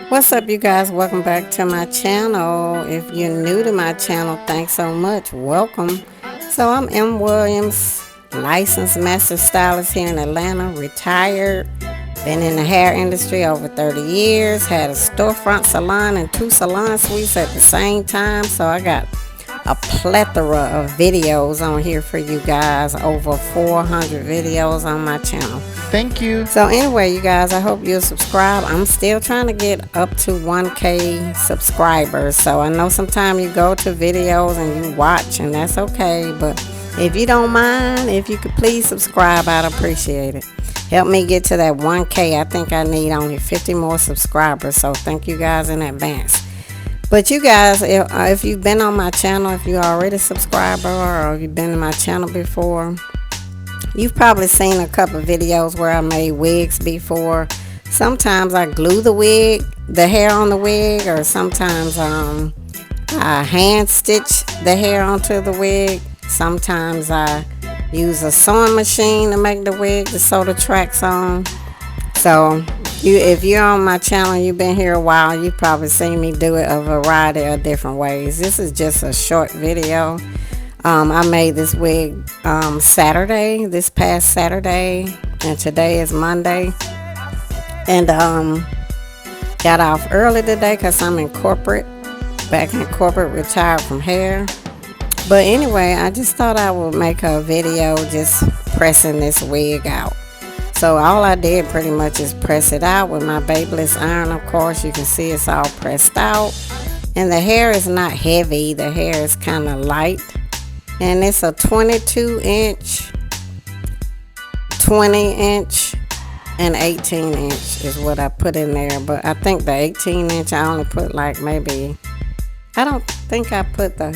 What's up, you guys? Welcome back to my channel. If you're new to my channel, thanks so much. Welcome. So I'm M. Williams, licensed master stylist here in Atlanta, retired, been in the hair industry over 30 years, had a storefront salon and 2 salon suites at the same time. So I got a plethora of videos on here for you guys, over 400 videos on my channel. Thank you. So anyway, you guys, I hope you'll subscribe. I'm still trying to get up to 1K subscribers. So I know sometimes you go to videos and you watch, and that's okay. But if you don't mind, if you could please subscribe, I'd appreciate it. Help me get to that 1K. I think I need only 50 more subscribers. So thank you guys in advance. But you guys, if you've been on my channel, if you're already a subscriber or if you've been in my channel before, you've probably seen a couple of videos where I made wigs before. Sometimes I glue the hair on the wig, or sometimes I hand stitch the hair onto the wig. Sometimes I use a sewing machine to make the wig to sew the tracks on. So if you're on my channel, you've been here a while, you've probably seen me do it a variety of different ways. This is just a short video. I made this wig this past Saturday, and today is Monday. And got off early today because I'm back in corporate, retired from hair. But anyway, I just thought I would make a video just pressing this wig out. So all I did pretty much is press it out with my Babyliss iron. Of course, you can see it's all pressed out. And the hair is not heavy. The hair is kind of light. And it's a 22-inch, 20-inch, and 18-inch is what I put in there. But I think the 18-inch I only put like maybe, I don't think I put I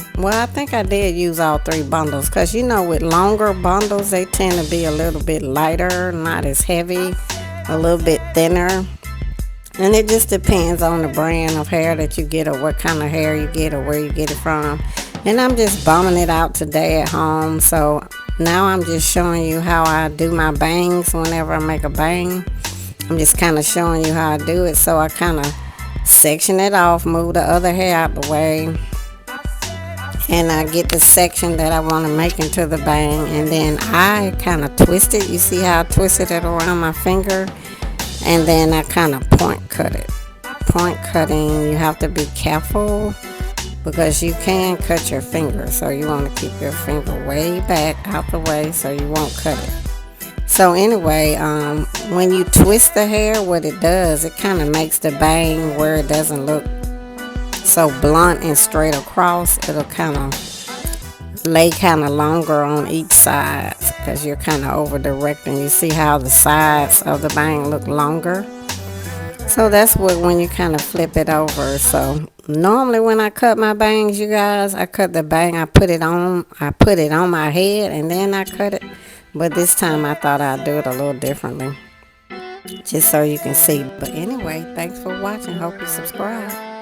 think I did use all 3 bundles. Because you know, with longer bundles, they tend to be a little bit lighter, not as heavy, a little bit thinner. And it just depends on the brand of hair that you get, or what kind of hair you get, or where you get it from. And I'm just bumming it out today at home. So now I'm just showing you how I do my bangs whenever I make a bang. I'm just kind of showing you how I do it. So I kind of section it off, move the other hair out the way, and I get the section that I want to make into the bang. And then I kind of twist it. You see how I twisted it around my finger? And then I kind of point cut it. Point cutting, you have to be careful, because you can cut your finger, so you want to keep your finger way back out the way so you won't cut it. So anyway, when you twist the hair, what it does, it kind of makes the bang where it doesn't look so blunt and straight across. It'll kind of lay kind of longer on each side, because you're kind of over directing. You see how the sides of the bang look longer? So that's what, when you kind of flip it over. So normally when I cut my bangs, you guys, I cut the bang, I put it on my head and then I cut it. But this time I thought I'd do it a little differently, just so you can see. But anyway, thanks for watching. Hope you subscribe.